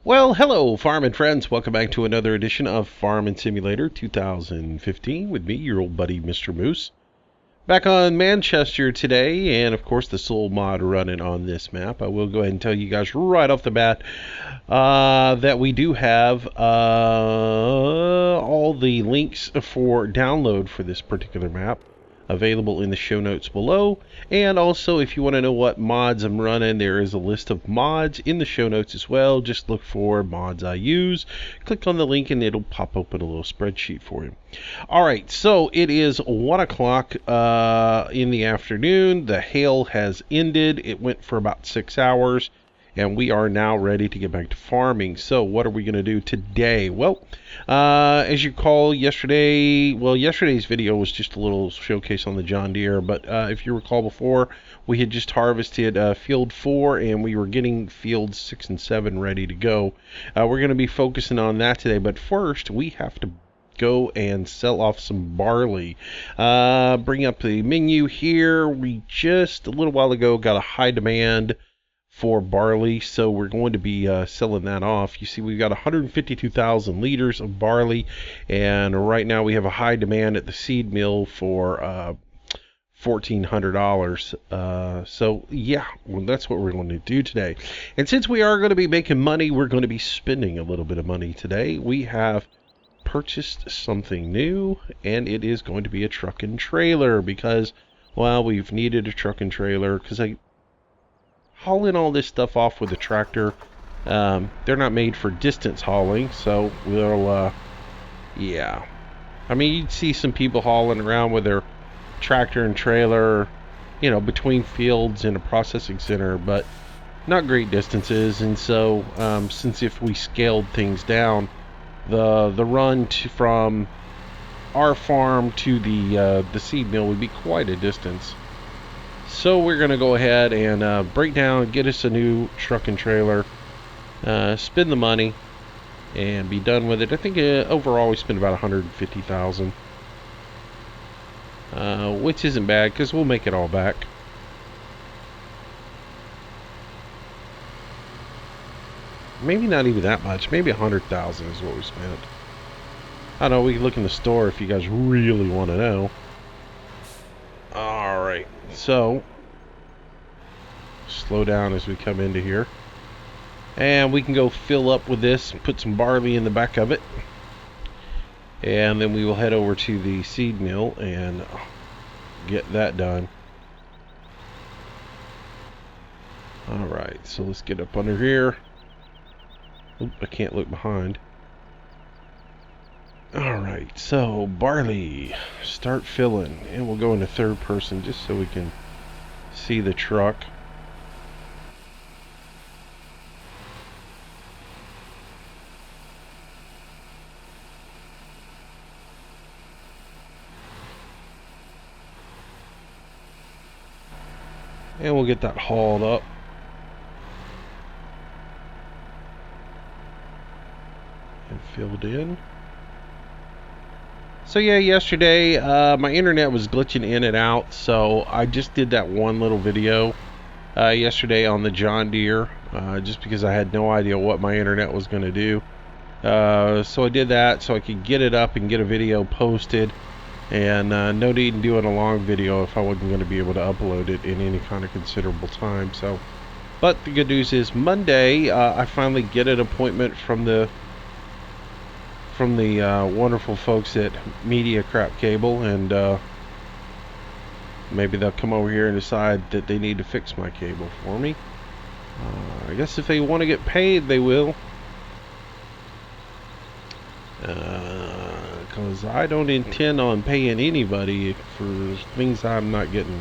Well, hello, farming friends. Welcome back to another edition of Farming Simulator 2015 with me, your old buddy, Mistermoose. Back on Manchester today, and of course the sole mod running on this map. I will go ahead and tell you guys right off the bat that we do have all the links for download for this particular map available in the show notes below. And also, if you want to know what mods I'm running, there is a list of mods in the show notes as well. Just look for mods I use, click on the link, and it'll pop open a little spreadsheet for you. Alright, so it is 1 o'clock in the afternoon. The hail has ended. It went for about 6 hours. And we are now ready to get back to farming. So what are we going to do today? Well, as you recall, yesterday's video was just a little showcase on the John Deere. But if you recall before, we had just harvested field 4 and we were getting fields 6 and 7 ready to go. We're going to be focusing on that today. But first, we have to go and sell off some barley. Bring up the menu here. We just a little while ago got a high demand for barley, so we're going to be selling that off. You see, we've got 152,000 liters of barley, and right now we have a high demand at the seed mill for $1,400. So yeah, well, that's what we're going to do today. And since we are going to be making money, we're going to be spending a little bit of money today. We have purchased something new, and it is going to be a truck and trailer because, well, we've needed a truck and trailer because hauling all this stuff off with a tractor, they're not made for distance hauling, so we'll, yeah. I mean, you'd see some people hauling around with their tractor and trailer, you know, between fields in a processing center, but not great distances. And so, since if we scaled things down, the run from our farm to the seed mill would be quite a distance. So we're going to go ahead and break down, get us a new truck and trailer, spend the money, and be done with it. I think overall we spent about $150,000, which isn't bad because we'll make it all back. Maybe not even that much. Maybe $100,000 is what we spent. I don't know. We can look in the store if you guys really want to know. Alright, so slow down as we come into here. And we can go fill up with this and put some barley in the back of it. And then we will head over to the seed mill and get that done. Alright, so let's get up under here. Oop, I can't look behind. Alright, so barley, start filling, and we'll go into third person just so we can see the truck. And we'll get that hauled up. And filled in. So yeah, yesterday my internet was glitching in and out, so I just did that one little video yesterday on the John Deere, just because I had no idea what my internet was going to do. So I did that so I could get it up and get a video posted, and no need in doing a long video if I wasn't going to be able to upload it in any kind of considerable time. So, but the good news is Monday I finally get an appointment from the wonderful folks at Media Crap Cable, and maybe they'll come over here and decide that they need to fix my cable for me. I guess if they want to get paid, they will. Because I don't intend on paying anybody for things I'm not getting.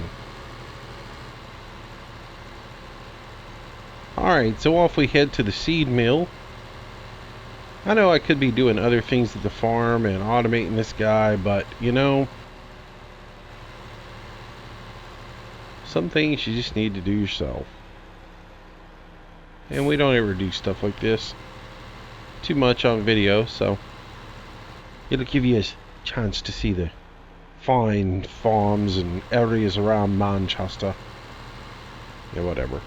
Alright, so off we head to the seed mill. I know I could be doing other things at the farm and automating this guy, but you know, some things you just need to do yourself. And we don't ever do stuff like this too much on video, so it'll give you a chance to see the fine farms and areas around Manchester. Yeah, whatever.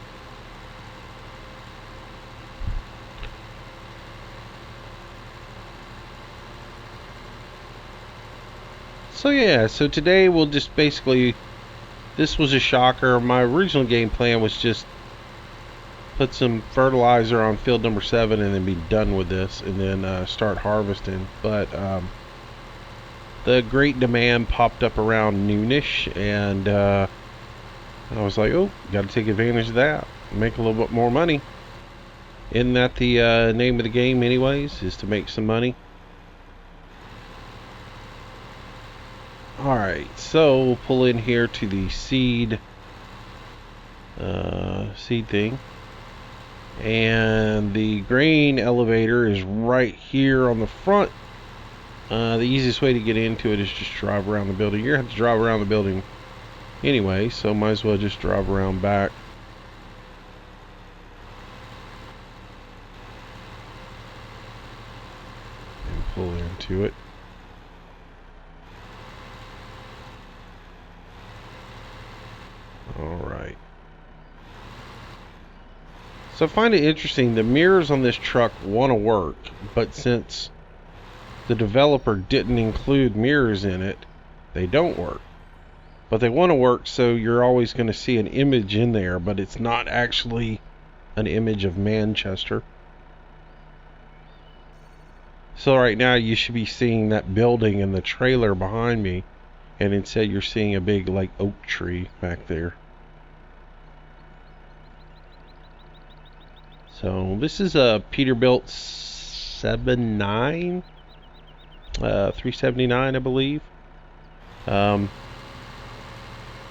So yeah, so today we'll just basically, this was a shocker. My original game plan was just put some fertilizer on field number 7 and then be done with this and then start harvesting. But the great demand popped up around noonish, and I was like, oh, got to take advantage of that, make a little bit more money. Isn't that the name of the game anyways, is to make some money? Alright, so we'll pull in here to the seed thing. And the grain elevator is right here on the front. The easiest way to get into it is just drive around the building. You're going to have to drive around the building anyway, so might as well just drive around back. And pull into it. Alright. So I find it interesting, the mirrors on this truck want to work, but since the developer didn't include mirrors in it, they don't work. But they want to work, so you're always going to see an image in there, but it's not actually an image of Manchester. So right now you should be seeing that building and the trailer behind me, and instead you're seeing a big like oak tree back there. So this is a Peterbilt 379, I believe.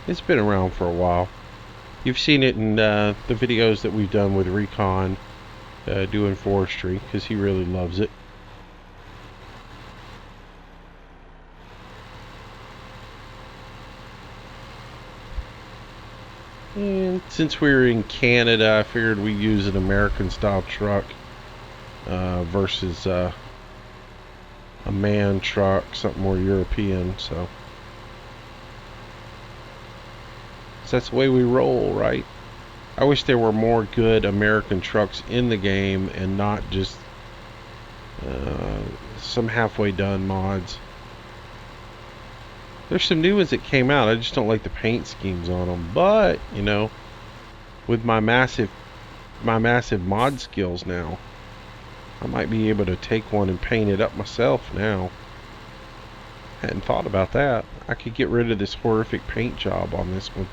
It's been around for a while. You've seen it in the videos that we've done with Recon doing forestry, because he really loves it. And since we're in Canada, I figured we'd use an American style truck versus a MAN truck, something more European. So that's the way we roll, right? I wish there were more good American trucks in the game and not just some halfway done mods. There's some new ones that came out. I just don't like the paint schemes on them. But, you know, with my massive mod skills now, I might be able to take one and paint it up myself now. Hadn't thought about that. I could get rid of this horrific paint job on this one.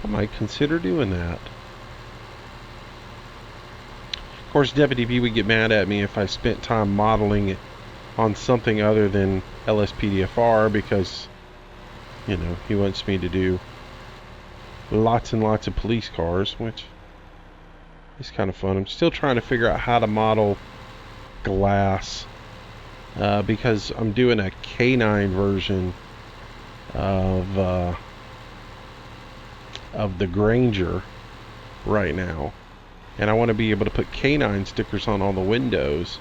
I might consider doing that. Of course, Deputy P would get mad at me if I spent time modeling it on something other than LSPDFR, because, you know, he wants me to do lots and lots of police cars, which is kind of fun. I'm still trying to figure out how to model glass, because I'm doing a canine version of the Granger right now. And I want to be able to put canine stickers on all the windows,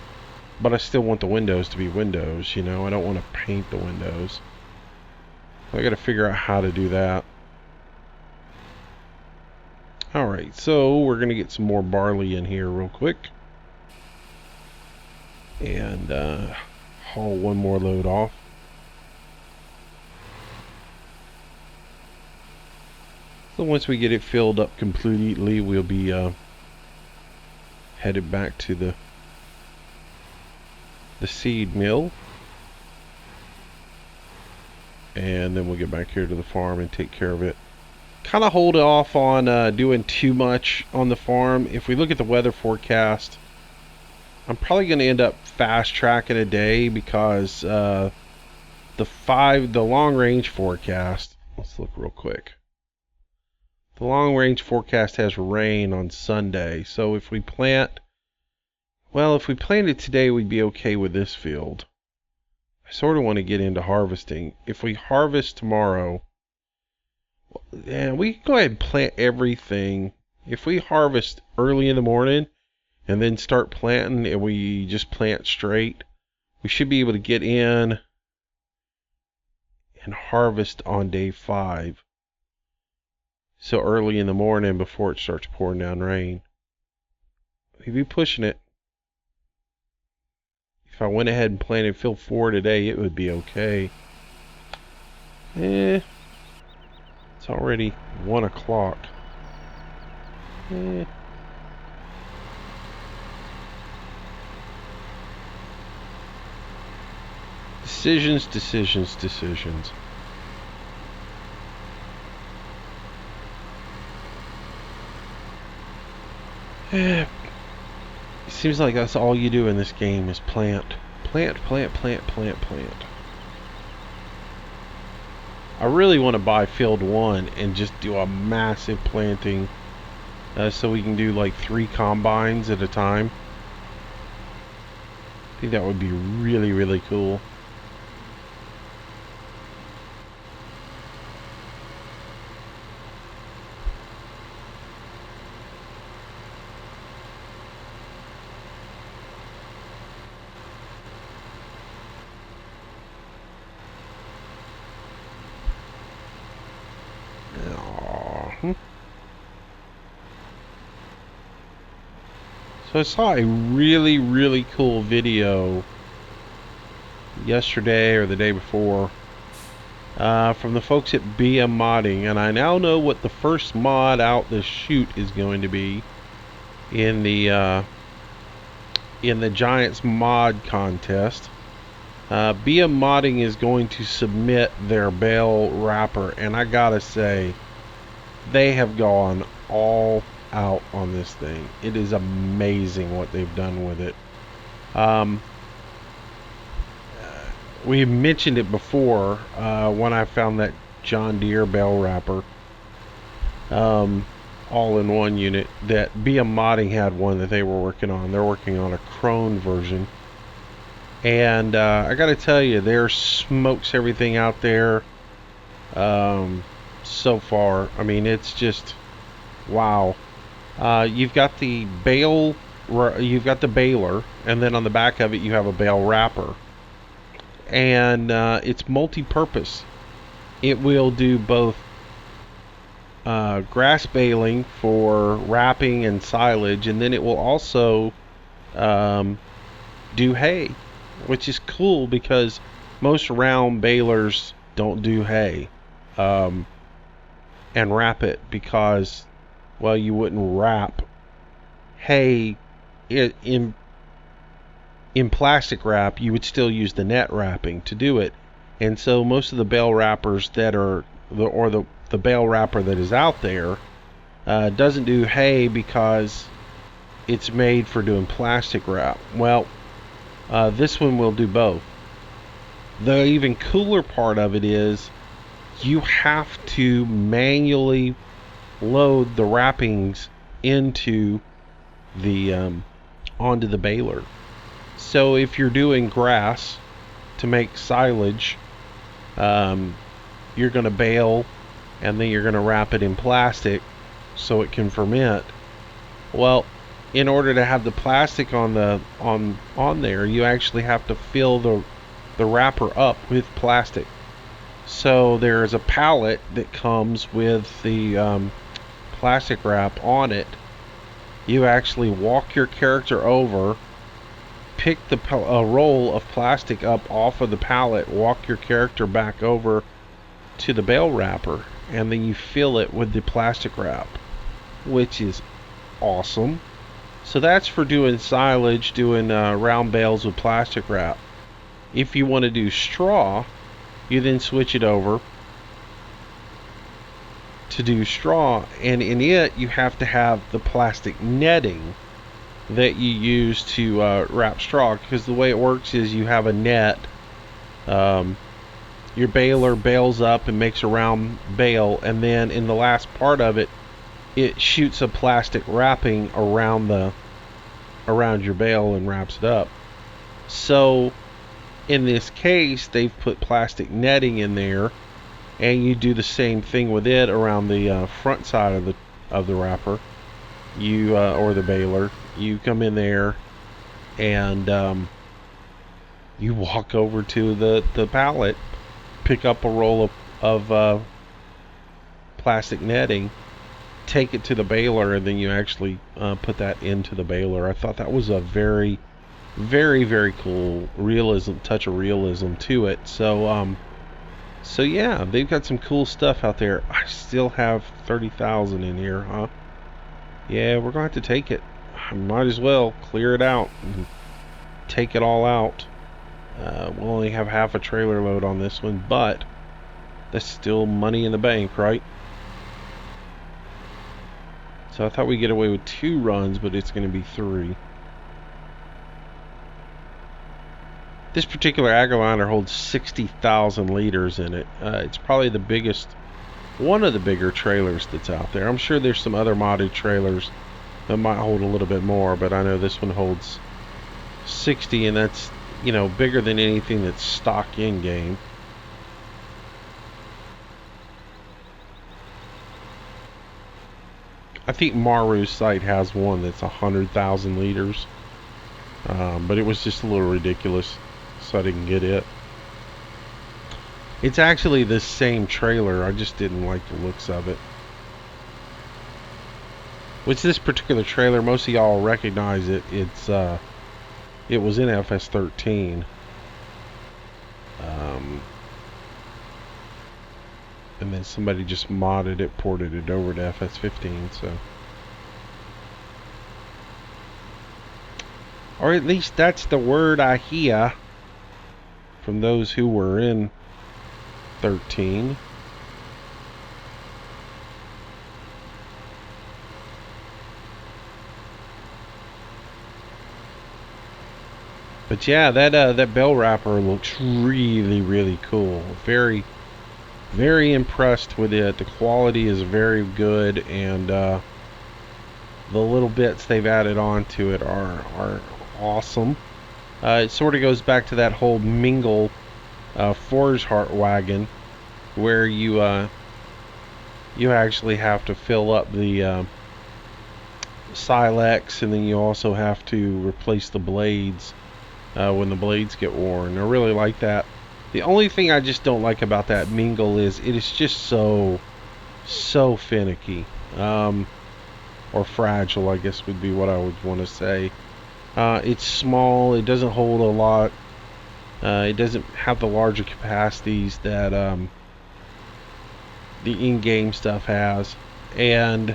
but I still want the windows to be windows, you know. I don't want to paint the windows. I got to figure out how to do that. Alright, so we're going to get some more barley in here real quick. And haul one more load off. So once we get it filled up completely, we'll be headed back to the seed mill, and then we'll get back here to the farm and take care of it. Kind of hold off on doing too much on the farm. If we look at the weather forecast, I'm probably going to end up fast tracking a day, because the long range forecast, let's look real quick. The long range forecast has rain on Sunday, so if we plant, well, if we planted today, we'd be okay with this field. I sort of want to get into harvesting. If we harvest tomorrow, yeah, we can go ahead and plant everything. If we harvest early in the morning and then start planting, and we just plant straight, we should be able to get in and harvest on day 5. So early in the morning before it starts pouring down rain. We'd be pushing it. If I went ahead and planted field 4 today, it would be okay. It's already 1 o'clock. Decisions. It seems like that's all you do in this game is plant. Plant. I really want to buy field 1 and just do a massive planting so we can do like 3 combines at a time. I think that would be really, really cool. So I saw a really, really cool video yesterday or the day before from the folks at BM Modding, and I now know what the first mod out the chute is going to be in the Giants mod contest. BM Modding is going to submit their bale wrapper, and I gotta say, they have gone all out on this thing. It is amazing what they've done with it. We mentioned it before when I found that John Deere bale wrapper all-in-one unit, that BM Modding had one that they were working on. They're working on a Crone version, and I gotta tell you, there smokes everything out there so far. I mean, it's just wow. You've got the baler, and then on the back of it you have a bale wrapper, and it's multi-purpose. It will do both grass baling for wrapping and silage, and then it will also do hay, which is cool because most round balers don't do hay and wrap it because, well, you wouldn't wrap hay in plastic wrap. You would still use the net wrapping to do it. And so most of the bale wrappers that are the bale wrapper that is out there doesn't do hay because it's made for doing plastic wrap. Well, this one will do both. The even cooler part of it is you have to manually load the wrappings into the onto the baler. So if you're doing grass to make silage, you're going to bale and then you're going to wrap it in plastic so it can ferment. Well, in order to have the plastic on there, you actually have to fill the wrapper up with plastic. So there's a pallet that comes with the plastic wrap on it. You actually walk your character over, pick a roll of plastic up off of the pallet, walk your character back over to the bale wrapper, and then you fill it with the plastic wrap, which is awesome. So that's for doing silage, doing round bales with plastic wrap. If you want to do straw, you then switch it over to do straw, and in it you have to have the plastic netting that you use to wrap straw, because the way it works is you have a net. Your baler bales up and makes a round bale, and then in the last part of it, it shoots a plastic wrapping around your bale and wraps it up. So in this case, they've put plastic netting in there, and you do the same thing with it around the front side of the wrapper, or the baler. You come in there and you walk over to the pallet, pick up a roll of plastic netting, take it to the baler, and then you actually put that into the baler. I thought that was a very, Very, very cool realism, touch of realism to it. So yeah, they've got some cool stuff out there. I still have 30,000 in here, huh? Yeah, we're gonna have to take it. I might as well clear it out and take it all out. We'll only have half a trailer load on this one, but that's still money in the bank, right? So I thought we'd get away with 2 runs, but it's going to be 3. This particular Agaliner holds 60,000 liters in it. It's probably the biggest, one of the bigger trailers that's out there. I'm sure there's some other modded trailers that might hold a little bit more, but I know this one holds 60, and that's, you know, bigger than anything that's stock in game. I think Maru's site has one that's 100,000 liters, but it was just a little ridiculous, so I didn't get it. It's actually the same trailer, I just didn't like the looks of it. Which this particular trailer, most of y'all recognize it. It was in FS13. And then somebody just modded it, ported it over to FS15, so. Or at least that's the word I hear from those who were in 13. But yeah, that bell wrapper looks really, really cool. Very, very impressed with it. The quality is very good, and the little bits they've added on to it are awesome. It sort of goes back to that whole Mingle Forge Heart wagon, where you actually have to fill up the silex, and then you also have to replace the blades when the blades get worn. I really like that. The only thing I just don't like about that Mingle is it is just so finicky, or fragile, I guess would be what I would want to say. It's small, it doesn't hold a lot, it doesn't have the larger capacities that the in-game stuff has, and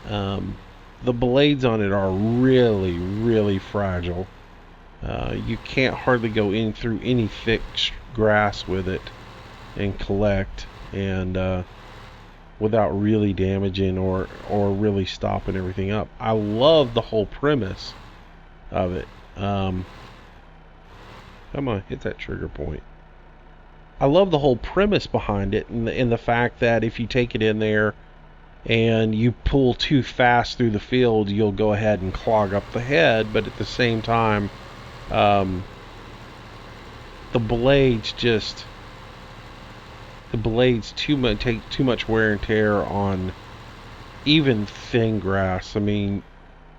the blades on it are really, really fragile. You can't hardly go in through any thick grass with it and collect, and without really damaging or really stopping everything up. I love the whole premise of it. Come on, hit that trigger point. I love the whole premise behind it, and the fact that if you take it in there and you pull too fast through the field, you'll go ahead and clog up the head, but at the same time, the blades take too much wear and tear on even thin grass. I mean,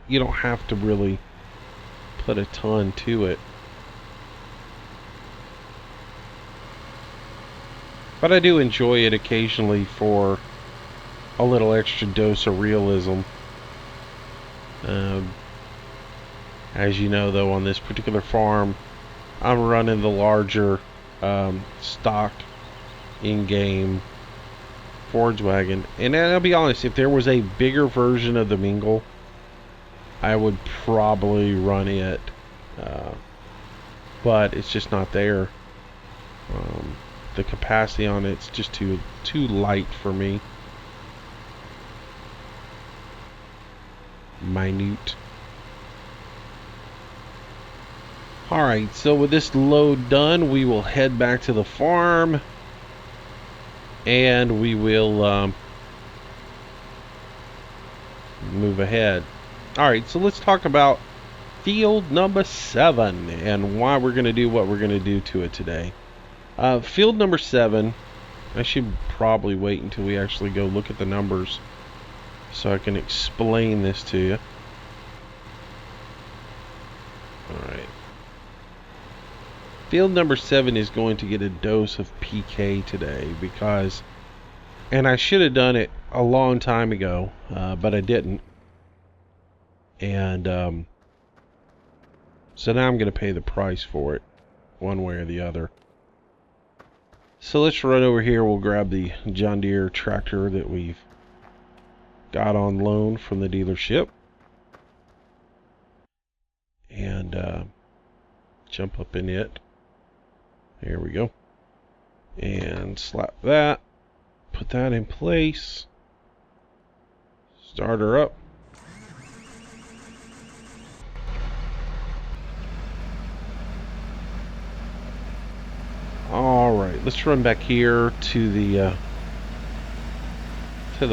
you don't have to really put a ton to it. But I do enjoy it occasionally for a little extra dose of realism. As you know, though, on this particular farm, I'm running the larger stock in-game forge wagon. And I'll be honest, if there was a bigger version of the Mingle, I would probably run it. But it's just not there. The capacity on it's just too light for me. Minute. Alright, so with this load done, we will head back to the farm, and we will move ahead. Alright, so let's talk about field number 7 and why we're going to do what we're going to do to it today. Field number 7, I should probably wait until we actually go look at the numbers so I can explain this to you. Alright. Field number 7 is going to get a dose of PK today because, and I should have done it a long time ago, but I didn't. And So now I'm going to pay the price for it, one way or the other. So let's run over here. We'll grab the John Deere tractor that we've got on loan from the dealership. And jump up in it. There we go. And slap that. Put that in place. Start her up. Alright, let's run back here to the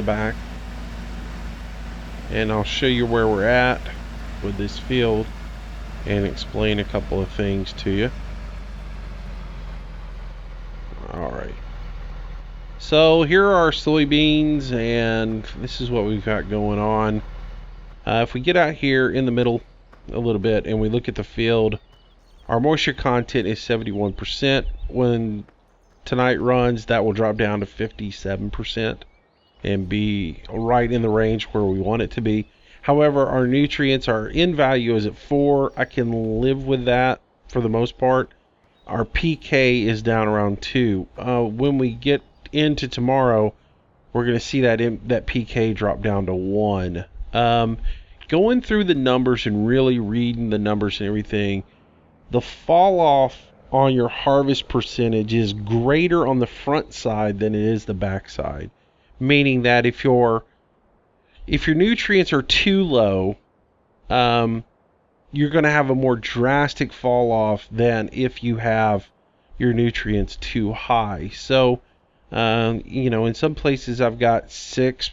back. And I'll show you where we're at with this field and explain a couple of things to you. Alright. So here are our soybeans, and this is what we've got going on. If we get out here in the middle a little bit and we look at the field, our moisture content is 71%. When tonight runs, that will drop down to 57% and be right in the range where we want it to be. However, our nutrients, our N value is at 4. I can live with that for the most part. Our PK is down around 2. When we get into tomorrow, we're going to see that PK drop down to 1. Going through the numbers and really reading the numbers and everything, the fall off on your harvest percentage is greater on the front side than it is the back side. Meaning that if your nutrients are too low, you're going to have a more drastic fall off than if you have your nutrients too high. So, in some places I've got 6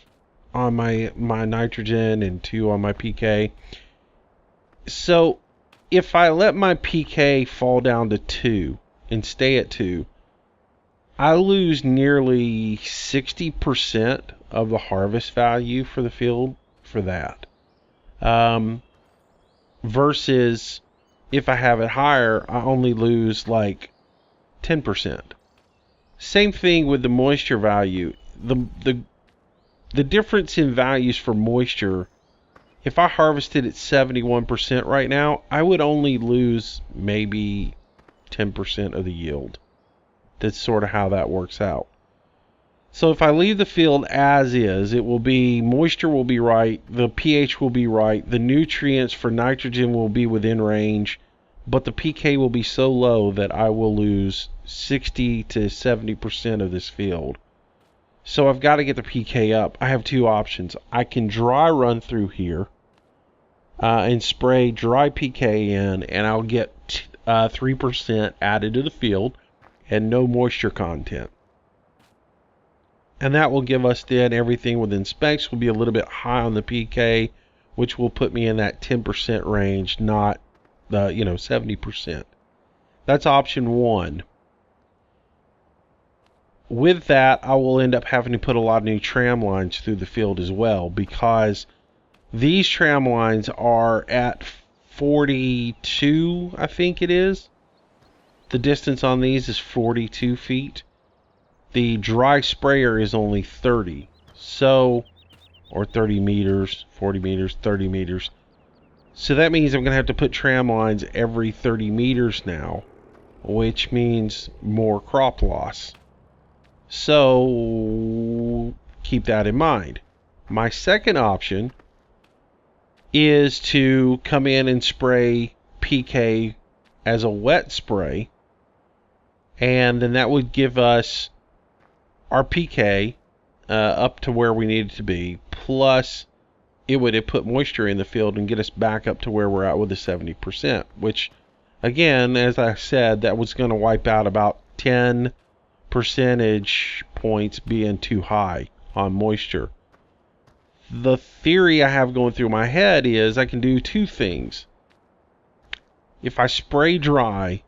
on my nitrogen and 2 on my PK. So if I let my PK fall down to 2 and stay at 2, I lose nearly 60% of the harvest value for the field for that. Versus if I have it higher, I only lose like 10%. Same thing with the moisture value. The difference in values for moisture, if I harvested at 71% right now, I would only lose maybe 10% of the yield. That's sort of how that works out. So if I leave the field as is, it will be, moisture will be right, the pH will be right, the nutrients for nitrogen will be within range, but the PK will be so low that I will lose 60 to 70% of this field. So I've got to get the PK up. I have 2 options. I can dry run through here and spray dry PK in, and I'll get 3% added to the field and no moisture content. And that will give us then everything within specs will be a little bit high on the PK, which will put me in that 10% range, not the 70%. That's option 1. With that, I will end up having to put a lot of new tram lines through the field as well, because these tram lines are at 42, I think it is. The distance on these is 42 feet. The dry sprayer is only 30. So, or 30 meters, 40 meters, 30 meters. So that means I'm going to have to put tram lines every 30 meters now, which means more crop loss. So keep that in mind. My second option is to come in and spray PK as a wet spray, and then that would give us our PK up to where we need it to be, plus it would put moisture in the field and get us back up to where we're at with the 70%, which again, as I said, that was going to wipe out about 10 percentage points being too high on moisture. The theory I have going through my head is I can do 2 things. If I spray dry,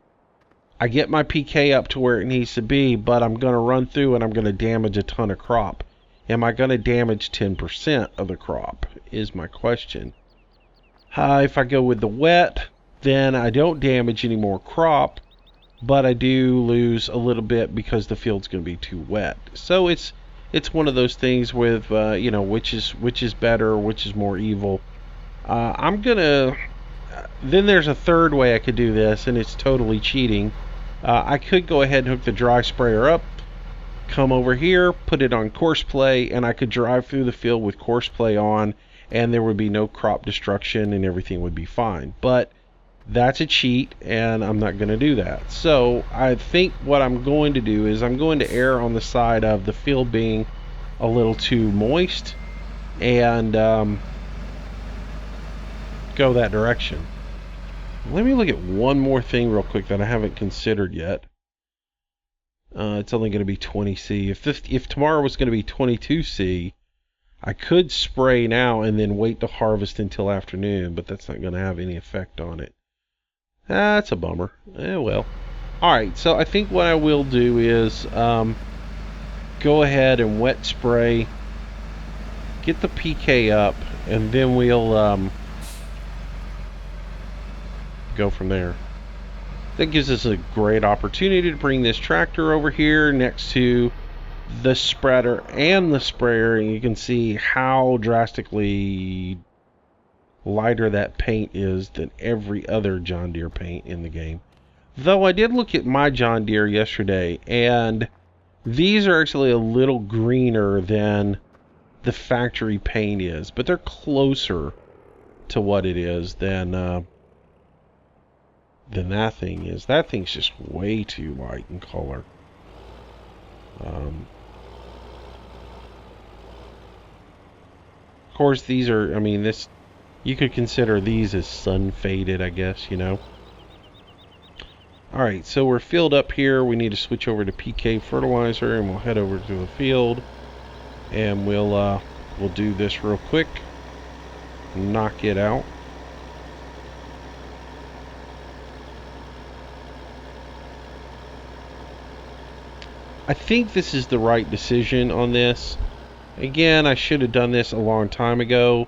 I get my PK up to where it needs to be, but I'm going to run through and I'm going to damage a ton of crop. Am I going to damage 10% of the crop is my question. If I go with the wet, then I don't damage any more crop, but I do lose a little bit because the field's going to be too wet. So it's one of those things with which is better, which is more evil. I'm gonna then there's a third way I could do this, and it's totally cheating. I could go ahead and hook the dry sprayer up, come over here, put it on course play, and I could drive through the field with course play on, and there would be no crop destruction and everything would be fine. But that's a cheat, and I'm not going to do that. So I think what I'm going to do is I'm going to err on the side of the field being a little too moist and go that direction. Let me look at one more thing real quick that I haven't considered yet. It's only going to be 20C. If tomorrow was going to be 22C, I could spray now and then wait to harvest until afternoon, but that's not going to have any effect on it. That's a bummer. Well. Alright, so I think what I will do is go ahead and wet spray, get the PK up, and then we'll go from there. That gives us a great opportunity to bring this tractor over here next to the spreader and the sprayer, and you can see how drastically lighter that paint is than every other John Deere paint in the game. Though I did look at my John Deere yesterday, and these are actually a little greener than the factory paint is, but they're closer to what it is than that thing is. That thing's just way too light in color. Of course, these are, I mean, this, you could consider these as sun faded, I guess, you know. Alright, so we're filled up here. We need to switch over to PK fertilizer, and we'll head over to the field, and we'll do this real quick. Knock it out. I think this is the right decision on this. Again, I should have done this a long time ago,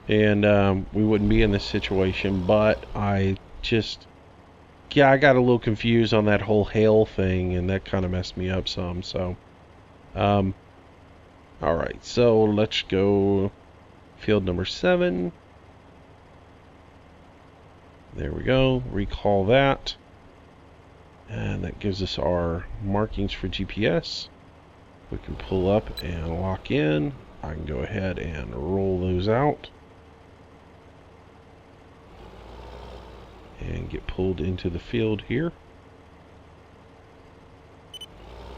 and we wouldn't be in this situation, but I just, yeah, I got a little confused on that whole hail thing, and that kind of messed me up some, so. Alright, so let's go field number 7. There we go, recall that. And that gives us our markings for GPS. We can pull up and lock in. I can go ahead and roll those out. And get pulled into the field here.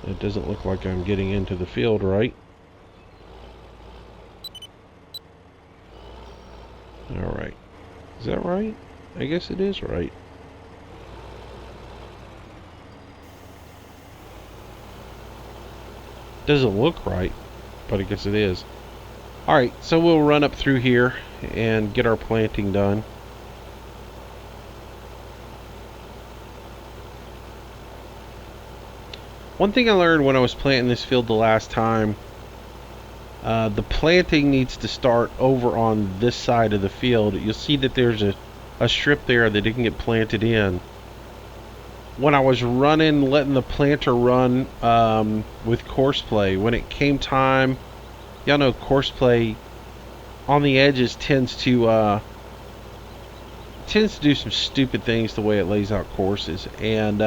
It doesn't look like I'm getting into the field right. Alright. Is that right? I guess it is right. Doesn't look right, but I guess it is. Alright, so we'll run up through here and get our planting done. One thing I learned when I was planting this field the last time, the planting needs to start over on this side of the field. You'll see that there's a strip there that didn't get planted in. When I was running, letting the planter run with course play, when it came time, y'all know course play on the edges tends to do some stupid things the way it lays out courses, and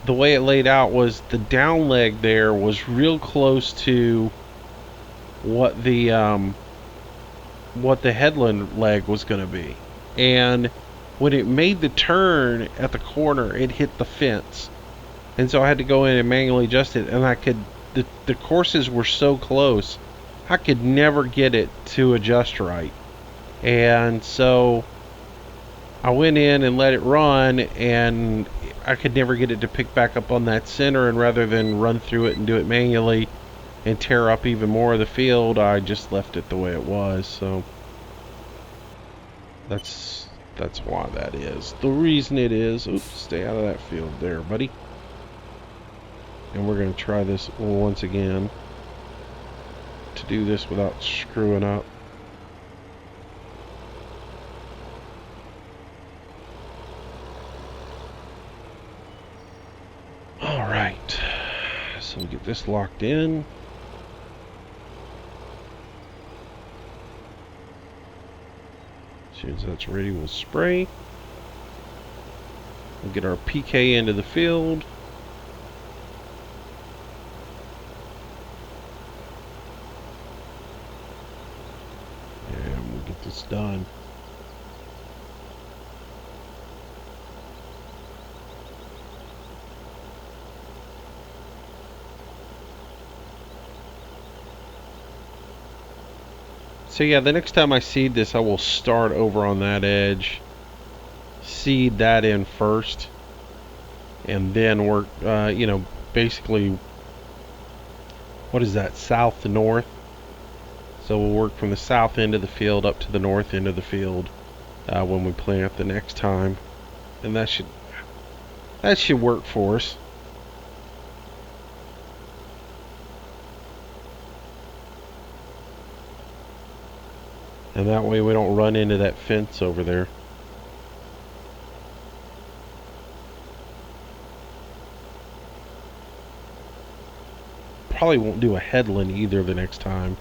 the way it laid out was the down leg there was real close to what the headland leg was going to be, and when it made the turn at the corner, it hit the fence. And so I had to go in and manually adjust it. And I could, the courses were so close, I could never get it to adjust right. And so I went in and let it run, and I could never get it to pick back up on that center. And rather than run through it and do it manually and tear up even more of the field, I just left it the way it was. So that's why that is. The reason it is, oops, stay out of that field there, buddy. And we're going to try this once again to do this without screwing up. Alright, so we get this locked in. As soon as that's ready, we'll spray. We'll get our PK into the field. And we'll get this done. So yeah, the next time I seed this, I will start over on that edge, seed that in first, and then work, you know, basically, what is that, south to north? So we'll work from the south end of the field up to the north end of the field when we plant the next time, and that should work for us. And that way we don't run into that fence over there. Probably won't do a headland either the next time,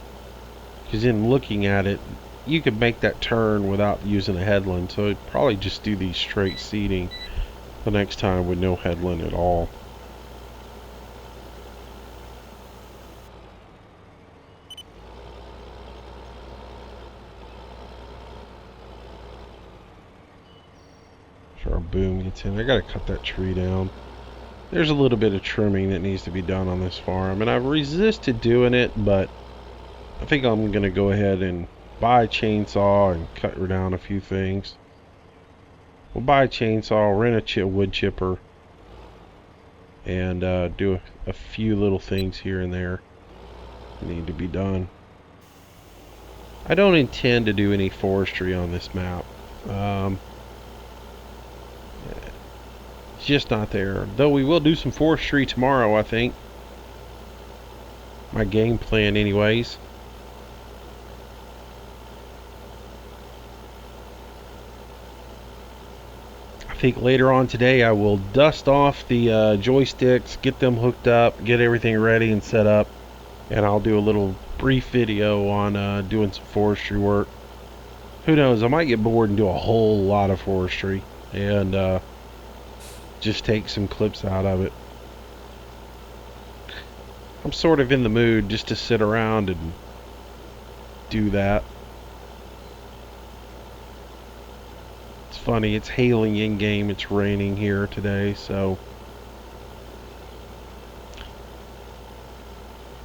because in looking at it, you could make that turn without using a headland. So I'd probably just do these straight seeding the next time with no headland at all. Our boom gets in. I gotta cut that tree down. There's a little bit of trimming that needs to be done on this farm, and I've resisted doing it, but I think I'm gonna go ahead and buy a chainsaw and cut down a few things. We'll buy a chainsaw, rent a wood chipper, and do a few little things here and there that need to be done. I don't intend to do any forestry on this map. It's just not there. Though we will do some forestry tomorrow, I think. My game plan anyways. I think later on today I will dust off the joysticks, get them hooked up, get everything ready and set up, and I'll do a little brief video on doing some forestry work. Who knows, I might get bored and do a whole lot of forestry and just take some clips out of it. I'm sort of in the mood just to sit around and do that. It's funny, it's hailing in game, it's raining here today, so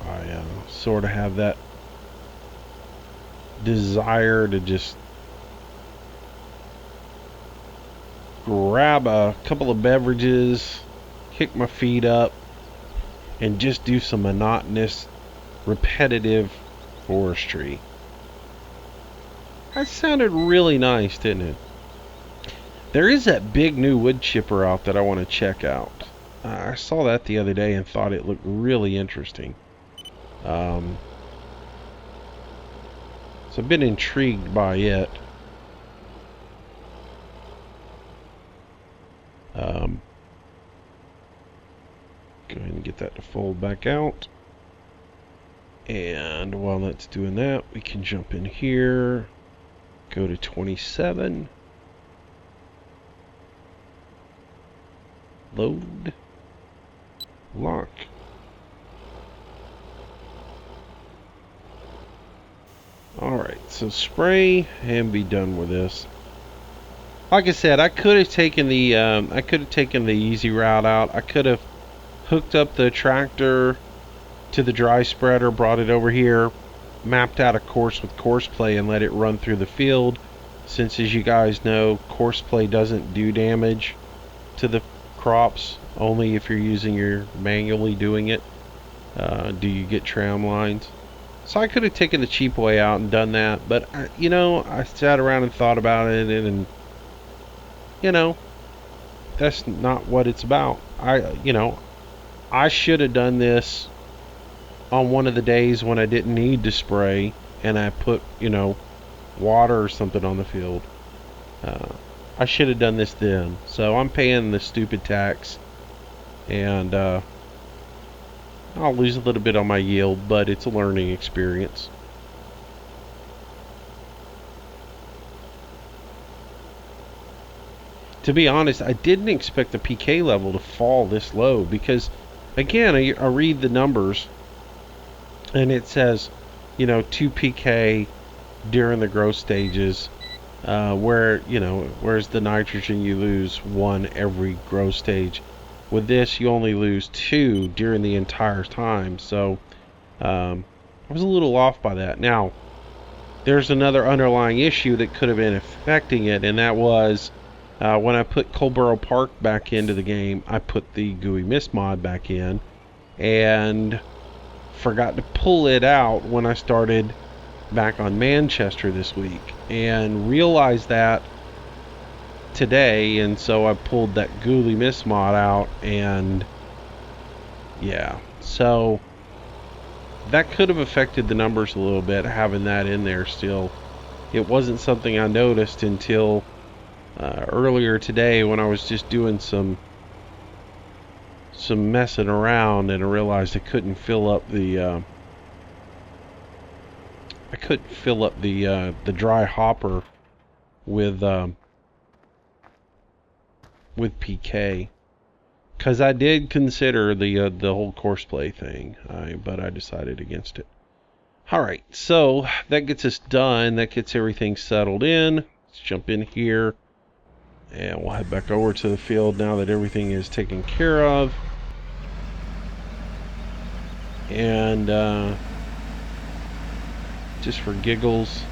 I sort of have that desire to just grab a couple of beverages, kick my feet up, and just do some monotonous, repetitive forestry. That sounded really nice, didn't it? There is that big new wood chipper out that I want to check out. I saw that the other day and thought it looked really interesting. So I've been intrigued by it. Go ahead and get that to fold back out. And while that's doing that, we can jump in here, go to 27, load, lock. Alright, so spray and be done with this. Like I said, I could have taken the easy route out. I could have hooked up the tractor to the dry spreader, brought it over here, mapped out a course with course play and let it run through the field. Since, as you guys know, course play doesn't do damage to the crops, only if you're using your manually doing it do you get tram lines. So I could have taken the cheap way out and done that, but you know, I sat around and thought about it, and you know, that's not what it's about. I should have done this on one of the days when I didn't need to spray, and I put, you know, water or something on the field. I should have done this then. So I'm paying the stupid tax, and I'll lose a little bit on my yield, but it's a learning experience. to be honest, I didn't expect the PK level to fall this low because, again, I read the numbers and it says, 2 PK during the growth stages, whereas the nitrogen you lose 1 every growth stage. With this, you only lose 2 during the entire time. So I was a little off by that. Now, there's another underlying issue that could have been affecting it, and that was when I put Colborough Park back into the game, I put the Gooey Mist mod back in, and forgot to pull it out when I started back on Manchester this week, and realized that today, and so I pulled that Gooey Mist mod out, and yeah, so that could have affected the numbers a little bit, having that in there still. It wasn't something I noticed until earlier today when I was just doing some messing around, and I realized I couldn't fill up the dry hopper with PK, because I did consider the whole courseplay thing, but I decided against it. Alright, so that gets us done. That gets everything settled in. Let's jump in here, and we'll head back over to the field now that everything is taken care of. And just for giggles,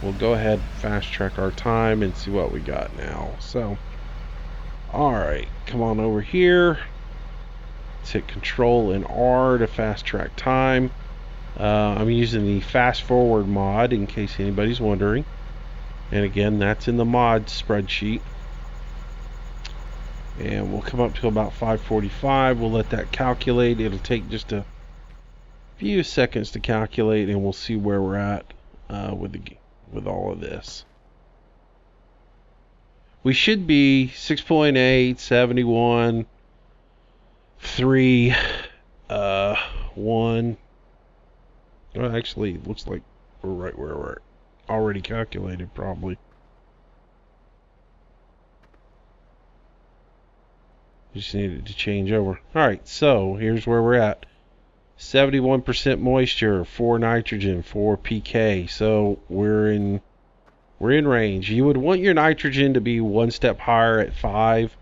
we'll go ahead and fast track our time and see what we got now. So, alright, come on over here. Let's hit Control and R to fast track time. I'm using the fast forward mod in case anybody's wondering. And again, that's in the mod spreadsheet. And we'll come up to about 5:45. We'll let that calculate. It'll take just a few seconds to calculate, and we'll see where we're at with all of this. We should be 6.8, 71, 3, 1. Well, actually, it looks like we're right where we're already calculated, probably. Just needed to change over. Alright, so here's where we're at. 71% moisture, 4 nitrogen, 4 PK. So we're in range. You would want your nitrogen to be 1 step higher at 5.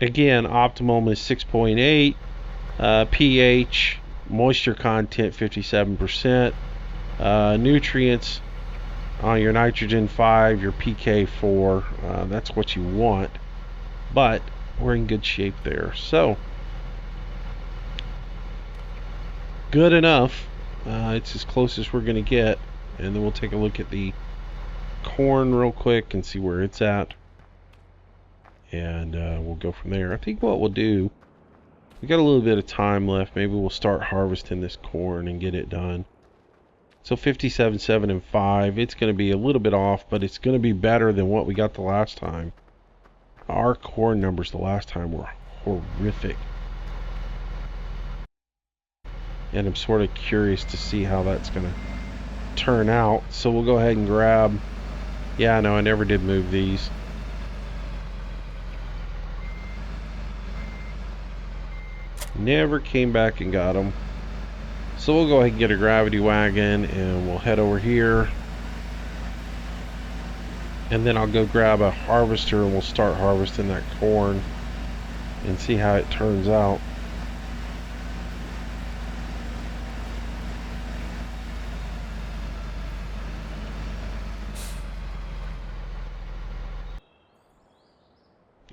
Again, optimum is 6.8. pH, moisture content 57%. Nutrients on your nitrogen 5, your PK 4. That's what you want. But we're in good shape there. So, good enough. It's as close as we're going to get. And then we'll take a look at the corn real quick and see where it's at. And we'll go from there. I think what we'll do, we got a little bit of time left. Maybe we'll start harvesting this corn and get it done. So 57, 7, and 5. It's going to be a little bit off, but it's going to be better than what we got the last time. Our corn numbers the last time were horrific. And I'm sort of curious to see how that's going to turn out. So we'll go ahead and grab... Yeah, no, I never did move these. Never came back and got them. So we'll go ahead and get a gravity wagon and we'll head over here. And then I'll go grab a harvester and we'll start harvesting that corn and see how it turns out.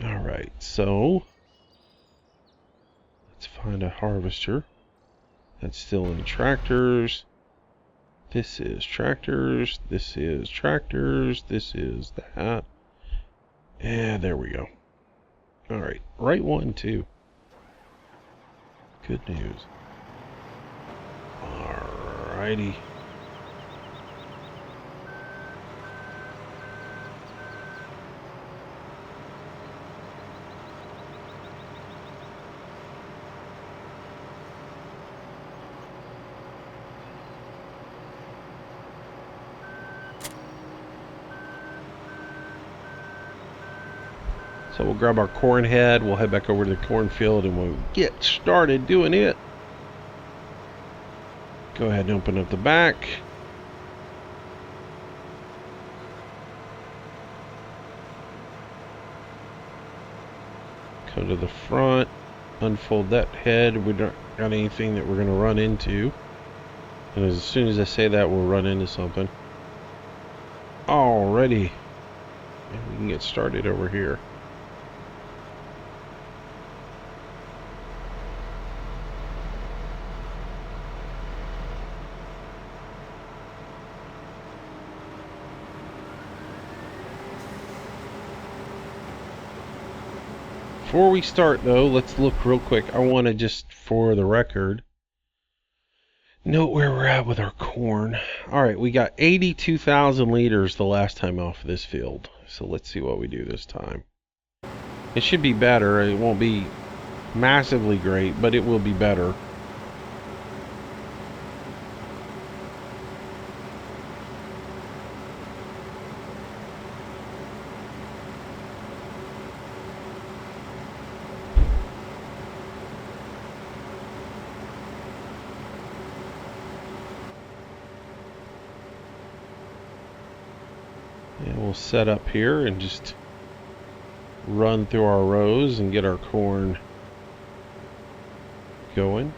Alright, so let's find a harvester. That's still in tractors. This is tractors. This is tractors. This is that. And there we go. Alright, right one too. Good news. Alrighty. So we'll grab our corn head, we'll head back over to the cornfield, and we'll get started doing it. Go ahead and open up the back. Go to the front, unfold that head. We don't got anything that we're going to run into. And as soon as I say that, we'll run into something. Alrighty. And we can get started over here. Before we start though, let's look real quick. I want to just, for the record, note where we're at with our corn. Alright, we got 82,000 liters the last time off of this field. So let's see what we do this time. It should be better. It won't be massively great, but it will be better. And we'll set up here and just run through our rows and get our corn going.